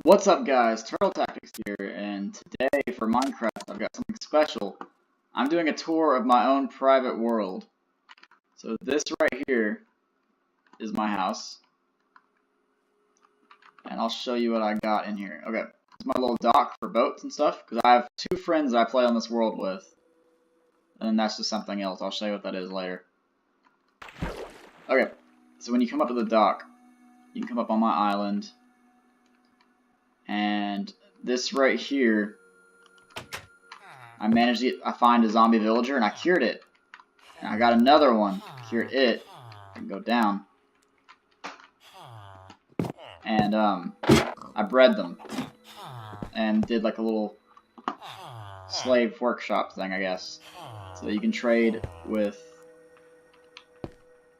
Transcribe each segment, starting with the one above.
What's up guys, Turtle Tactics here, and today for Minecraft I've got something special. I'm doing a tour of my own private world. So this right here is my house, and I'll show you what I got in here. Okay, it's my little dock for boats and stuff, because I have two friends that I play on this world with. And then that's just something else, I'll show you what that is later. Okay, so when you come up to the dock, you can come up on my island. And this right here, I find a zombie villager and I cured it. And I got another one, cured it. I can go down. And I bred them. And did like a little slave workshop thing, I guess. So you can trade with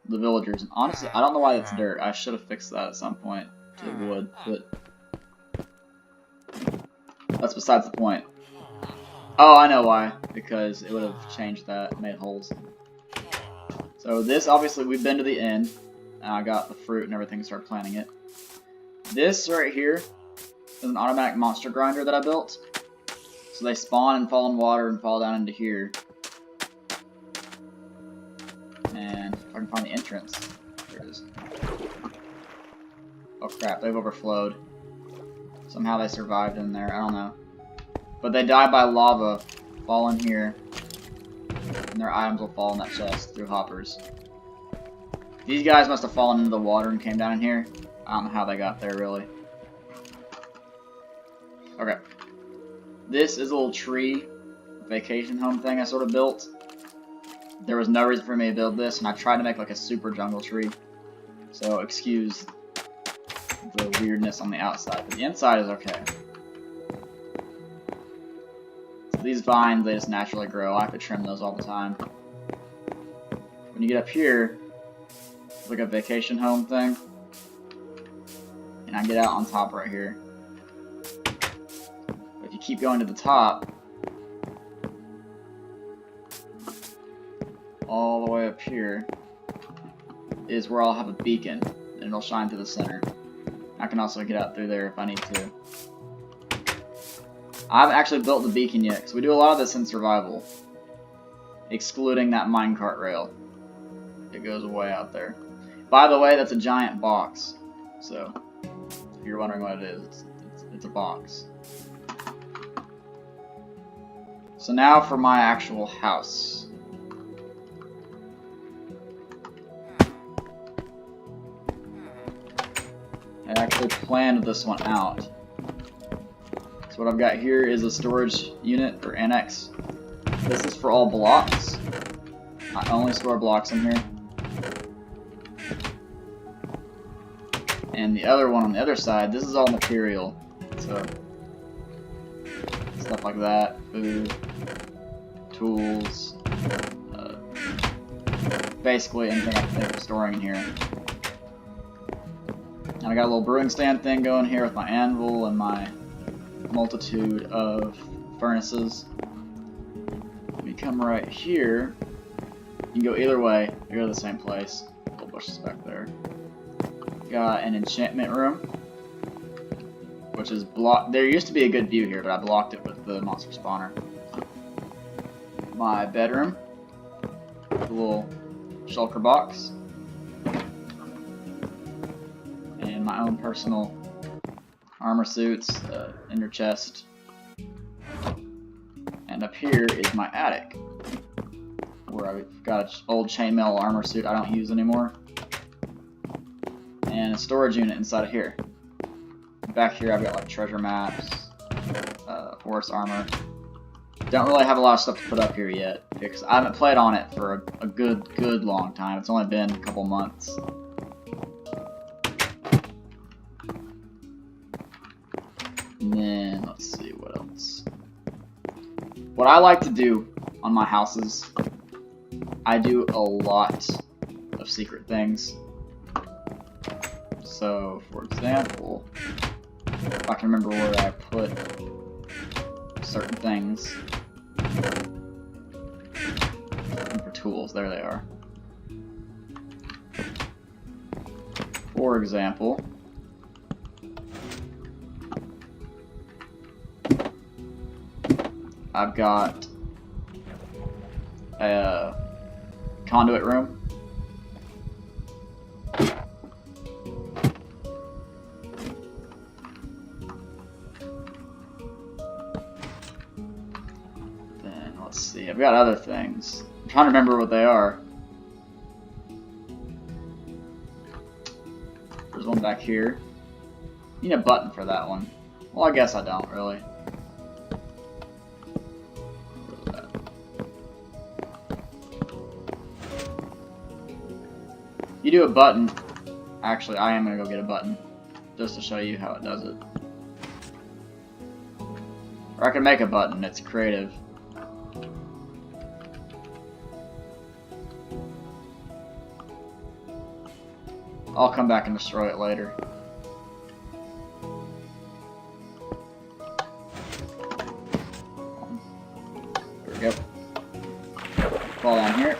the villagers. And honestly, I don't know why that's dirt. I should have fixed that at some point to wood, but that's besides the point. Oh, I know why. Because it would have changed that, made holes. So this, obviously, we've been to the end. And I got the fruit and everything to start planting it. This right here is an automatic monster grinder that I built. So they spawn and fall in water and fall down into here. And if I can find the entrance. There it is. Oh crap, they've overflowed. Somehow they survived in there, I don't know. But they die by lava, fall in here, and their items will fall in that chest through hoppers. These guys must have fallen into the water and came down in here. I don't know how they got there, really. Okay. This is a little tree vacation home thing I sort of built. There was no reason for me to build this, and I tried to make like a super jungle tree. So excuse the weirdness on the outside, but the inside is okay. So these vines, they just naturally grow. I have to trim those all the time. When you get up here, it's like a vacation home thing. And I get out on top right here. But if you keep going to the top, all the way up here is where I'll have a beacon, and it'll shine through the center. I can also get out through there if I need to. I haven't actually built the beacon yet, because we do a lot of this in survival. Excluding that minecart rail. It goes way out there. By the way, that's a giant box. So, if you're wondering what it is, it's a box. So now for my actual house. I actually planned this one out. So what I've got here is a storage unit, or annex. This is for all blocks. I only store blocks in here. And the other one on the other side, this is all material. So, stuff like that, food, tools, basically anything I can think of storing in here. And I got a little brewing stand thing going here with my anvil and my multitude of furnaces. When you come right here, you can go either way. You go to the same place. Little bushes back there. Got an enchantment room, which is blocked. There used to be a good view here, but I blocked it with the monster spawner. My bedroom, a little shulker box. My own personal armor suits, inner chest, and up here is my attic, where I've got an old chainmail armor suit I don't use anymore, and a storage unit inside of here. Back here I've got like treasure maps, horse armor. Don't really have a lot of stuff to put up here yet, because I haven't played on it for a good long time. It's only been a couple months. And then, let's see, what else? What I like to do on my houses, I do a lot of secret things. So, for example, if I can remember where I put certain things. And for tools, there they are. For example, I've got a conduit room. Then let's see, I've got other things. I'm trying to remember what they are. There's one back here. Need a button for that one. Well, I guess I don't really. Where's that? You do a button. Actually, I am gonna go get a button just to show you how it does it. Or I can make a button. It's creative. I'll come back and destroy it later. There we go. Fall down here.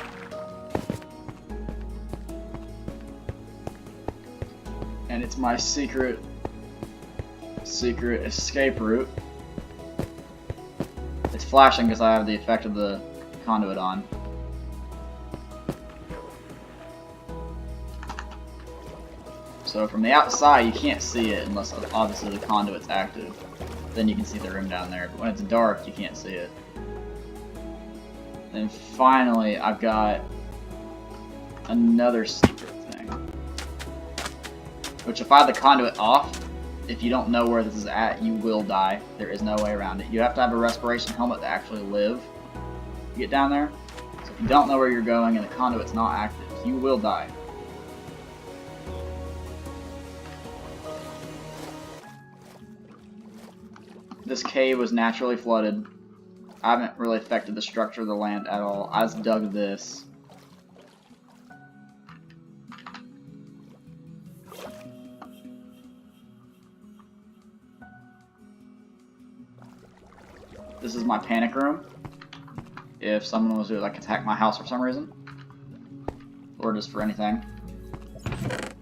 And it's my secret escape route. It's flashing because I have the effect of the conduit on. So from the outside, you can't see it unless obviously the conduit's active. Then you can see the room down there. But when it's dark, you can't see it. And finally, I've got another secret thing. Which if I have the conduit off, if you don't know where this is at, you will die. There is no way around it. You have to have a respiration helmet to actually live to get down there. So if you don't know where you're going and the conduit's not active, you will die. This cave was naturally flooded. I haven't really affected the structure of the land at all. I just dug this. This is my panic room. If someone was to like attack my house for some reason. Or just for anything.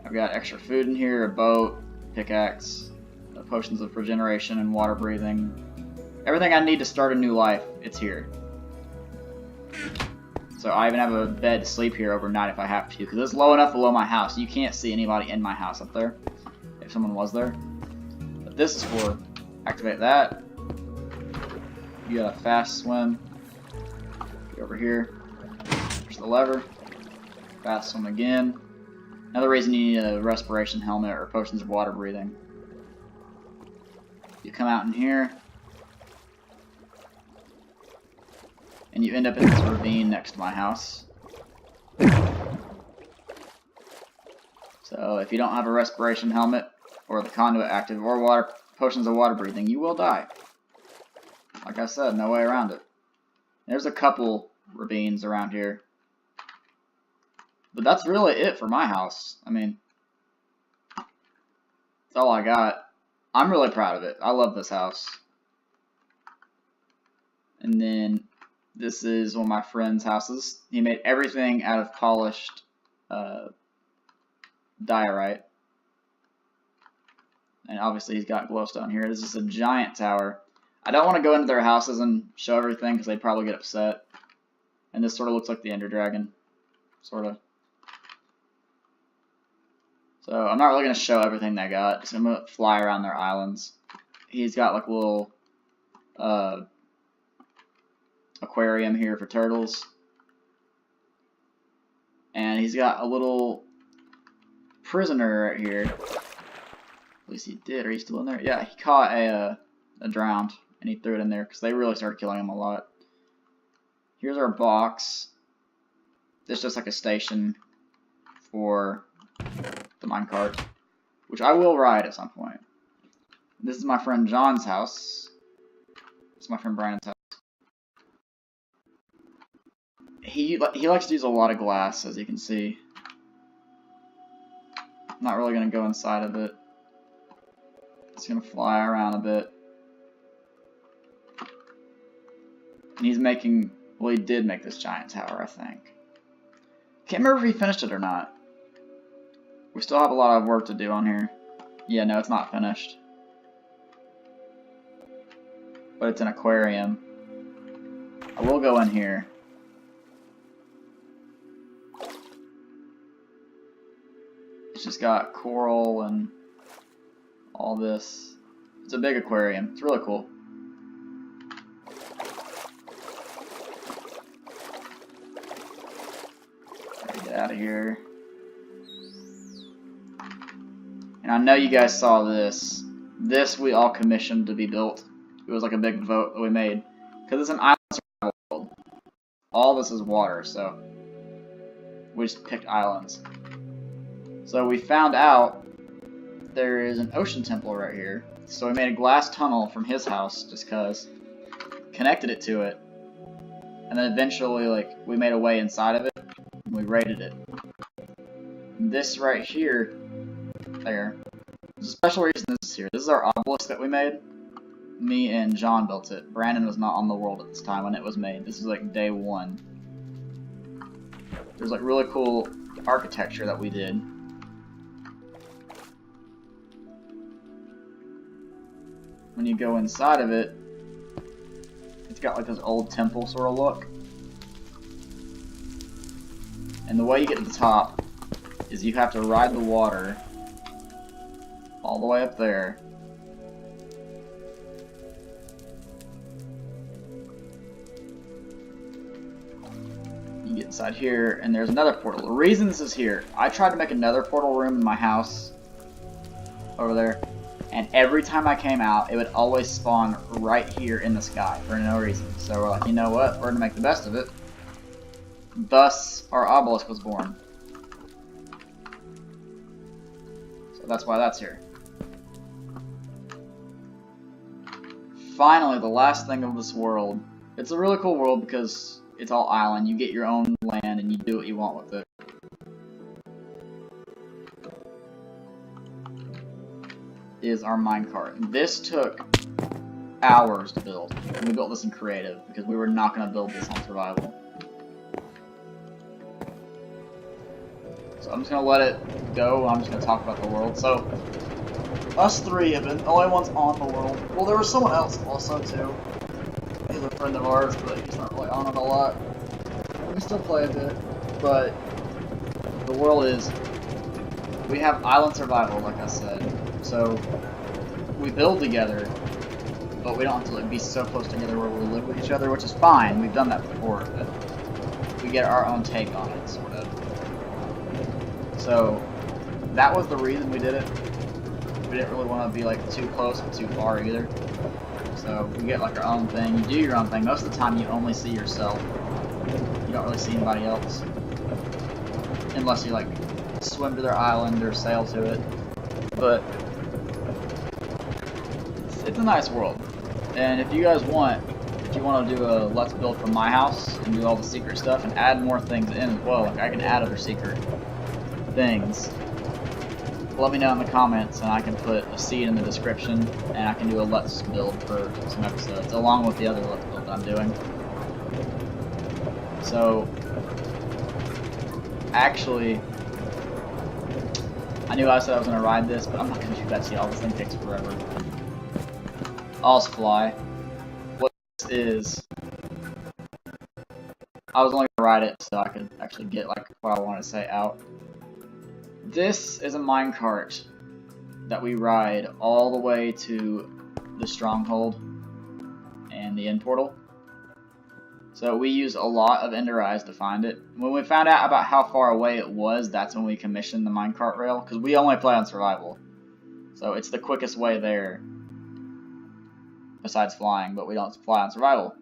I've got extra food in here, a boat, pickaxe, potions of regeneration and water breathing. Everything I need to start a new life, it's here. So I even have a bed to sleep here overnight if I have to, because it's low enough below my house. You can't see anybody in my house up there, if someone was there. But this is for, activate that. You got a fast swim. Get over here. Push the lever. Fast swim again. Another reason you need a respiration helmet or potions of water breathing. You come out in here, and you end up in this ravine next to my house. So if you don't have a respiration helmet, or the conduit active, or potions of water breathing, you will die. Like I said, no way around it. There's a couple ravines around here. But that's really it for my house. I mean, that's all I got. I'm really proud of it. I love this house. And then this is one of my friend's houses. He made everything out of polished diorite. And obviously he's got glowstone here. This is a giant tower. I don't want to go into their houses and show everything because they'd probably get upset. And this sort of looks like the Ender Dragon. Sort of. So I'm not really going to show everything they got. So I'm going to fly around their islands. He's got like a little aquarium here for turtles. And he's got a little prisoner right here. At least he did. Are you still in there? Yeah, he caught a drowned. And he threw it in there because they really started killing him a lot. Here's our box. This is just like a station for the minecart, which I will ride at some point. This is my friend John's house. This is my friend Brandon's house. He likes to use a lot of glass, as you can see. I'm not really going to go inside of it. It's going to fly around a bit. And he's making, well, he did make this giant tower, I think. Can't remember if he finished it or not. We still have a lot of work to do on here. Yeah, no, it's not finished. But it's an aquarium. I will go in here. It's just got coral and all this. It's a big aquarium. It's really cool. Get out of here. And I know you guys saw this. This we all commissioned to be built. It was like a big vote that we made. Because it's an island survival world. All this is water, so we just picked islands. So we found out there is an ocean temple right here. So we made a glass tunnel from his house just because. Connected it to it. And then eventually, like, we made a way inside of it. And we raided it. And this right here, there's a special reason this is here. This is our obelisk that we made. Me and John built it. Brandon was not on the world at this time when it was made. This is like day 1. There's like really cool architecture that we did. When you go inside of it, it's got like this old temple sort of look. And the way you get to the top is you have to ride the water all the way up there. You get inside here, and there's another portal. The reason this is here, I tried to make another portal room in my house over there, and every time I came out, it would always spawn right here in the sky for no reason. So we're like, you know what? We're gonna make the best of it. Thus, our obelisk was born. So that's why that's here. Finally, the last thing of this world. It's a really cool world because it's all island. You get your own land and you do what you want with it. Is our minecart. This took hours to build. And we built this in creative because we were not going to build this on survival. So I'm just going to let it go. I'm just going to talk about the world. So, us 3 have been the only ones on the world. Well, there was someone else also too. He's a friend of ours, but he's not really on it a lot. We still play a bit, but the world is, we have island survival, like I said. So we build together, but we don't have to like be so close together where we live with each other, which is fine. We've done that before, but we get our own take on it, sort of. So that was the reason we did it. We didn't really want to be like too close or too far either. So we get like our own thing. You do your own thing. Most of the time you only see yourself. You don't really see anybody else. Unless you like swim to their island or sail to it. But it's a nice world. And if you guys want, if you want to do a let's build from my house and do all the secret stuff and add more things in as well, like I can add other secret things, let me know in the comments and I can put a seed in the description and I can do a let's build for some episodes along with the other let's build that I'm doing. So actually, I knew I said I was going to ride this, but I'm not going to do that to y'all. This thing takes forever. I'll just fly. What this is, I was only going to ride it so I could actually get like what I want to say out. This is a minecart that we ride all the way to the stronghold and the end portal. So we use a lot of ender eyes to find it. When we found out about how far away it was, that's when we commissioned the minecart rail, because we only play on survival. So it's the quickest way there, besides flying, but we don't fly on survival.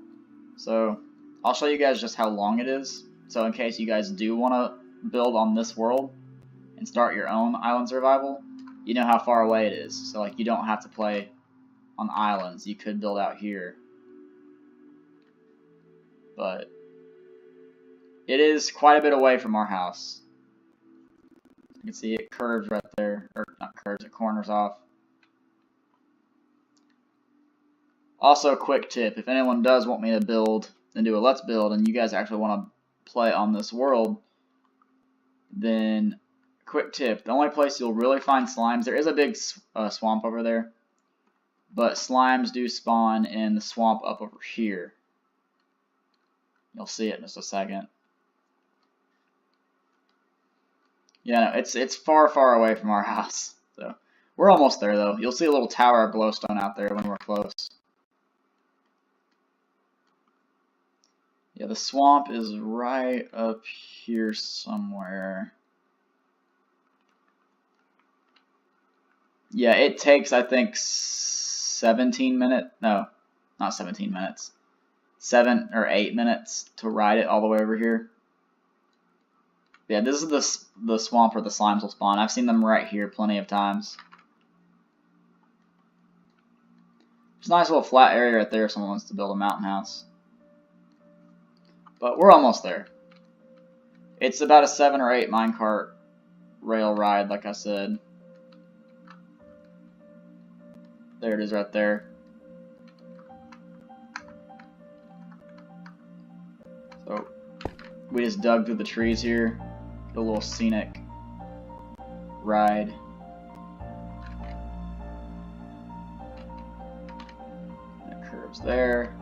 So I'll show you guys just how long it is. So in case you guys do want to build on this world and start your own island survival, you know how far away it is. So like you don't have to play on islands. You could build out here. But it is quite a bit away from our house. You can see it curves right there, or not curves, it corners off. Also, a quick tip, if anyone does want me to build and do a let's build and you guys actually want to play on this world, then quick tip, the only place you'll really find slimes, there is a big swamp over there, but slimes do spawn in the swamp up over here. You'll see it in just a second. Yeah, no, it's far, far away from our house. So we're almost there, though. You'll see a little tower of glowstone out there when we're close. Yeah, the swamp is right up here somewhere. Yeah, it takes, I think, 17 minutes. No, not 17 minutes. 7 or 8 minutes to ride it all the way over here. Yeah, this is the swamp where the slimes will spawn. I've seen them right here plenty of times. There's a nice little flat area right there if someone wants to build a mountain house. But we're almost there. It's about a 7 or 8 minecart rail ride, like I said. There it is right there. So we just dug through the trees here. Get a little scenic ride. It curves there.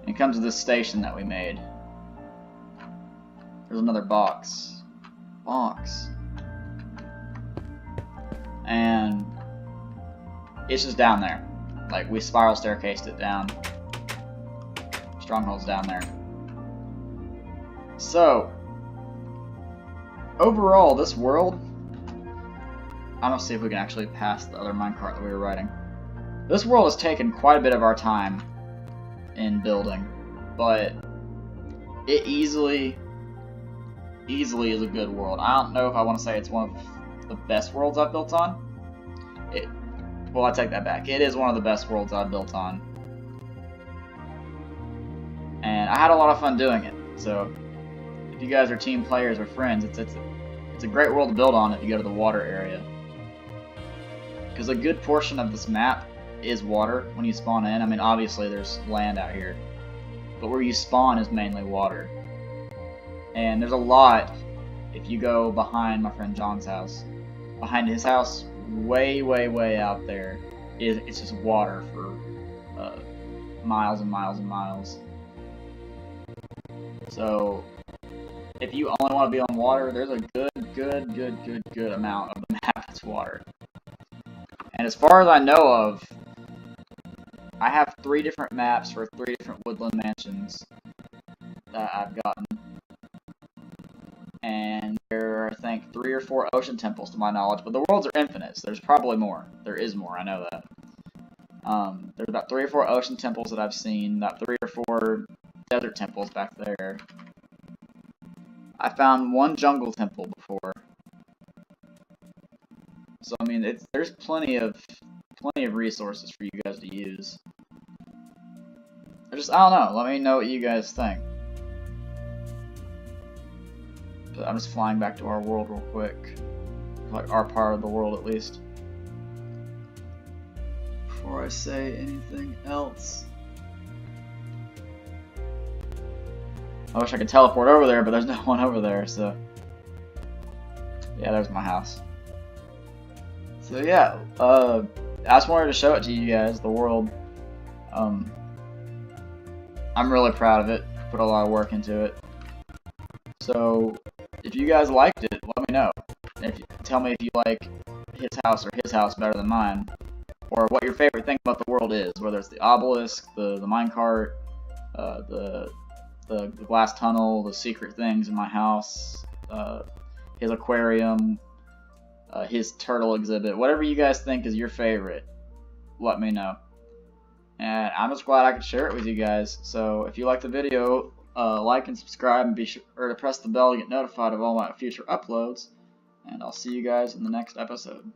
And it comes to this station that we made. There's another box. And it's just down there. Like, we spiral staircased it down. Stronghold's down there. So, overall, this world, I'm gonna see if we can actually pass the other minecart that we were riding. This world has taken quite a bit of our time in building, but it easily is a good world. I don't know if I want to say it's one of the best worlds I've built on. Well, I take that back. It is one of the best worlds I've built on. And I had a lot of fun doing it. So if you guys are team players or friends, it's a great world to build on if you go to the water area. Because a good portion of this map is water when you spawn in. I mean, obviously there's land out here, but where you spawn is mainly water. And there's a lot, if you go behind my friend John's house, behind his house, way, way, way out there, it's just water for miles and miles and miles. So if you only want to be on water, there's a good amount of the map that's water. And as far as I know of, I have 3 different maps for 3 different woodland mansions that I've gotten. And there are, I think, 3 or 4 ocean temples to my knowledge, but the worlds are infinite, so there's probably more. There is more, I know that. There's about 3 or 4 ocean temples that I've seen, about 3 or 4 desert temples back there. I found 1 jungle temple before. So I mean, there's plenty of resources for you guys to use. I don't know. Let me know what you guys think. But I'm just flying back to our world real quick, like our part of the world at least, before I say anything else. I wish I could teleport over there, but there's no one over there. So yeah, there's my house. So yeah, I just wanted to show it to you guys, the world. I'm really proud of it. Put a lot of work into it. So if you guys liked it, let me know. Tell me if you like his house or his house better than mine, or what your favorite thing about the world is. Whether it's the obelisk, the minecart, the glass tunnel, the secret things in my house, his aquarium, his turtle exhibit, whatever you guys think is your favorite, let me know. And I'm just glad I could share it with you guys. So if you like the video, like and subscribe, and be sure to press the bell to get notified of all my future uploads. And I'll see you guys in the next episode.